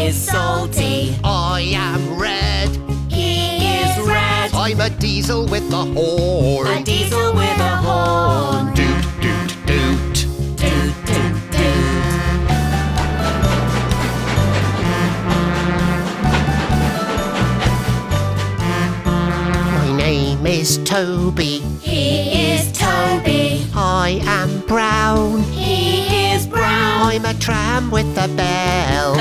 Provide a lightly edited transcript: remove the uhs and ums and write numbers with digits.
is salty. I am red. He is red. I'm a diesel with a horn. A diesel with a horn. Doot, doot, doot. Toot, toot, toot. My name is Toby. He is Toby. I am brown. He is brown. I'm a tram with a bell.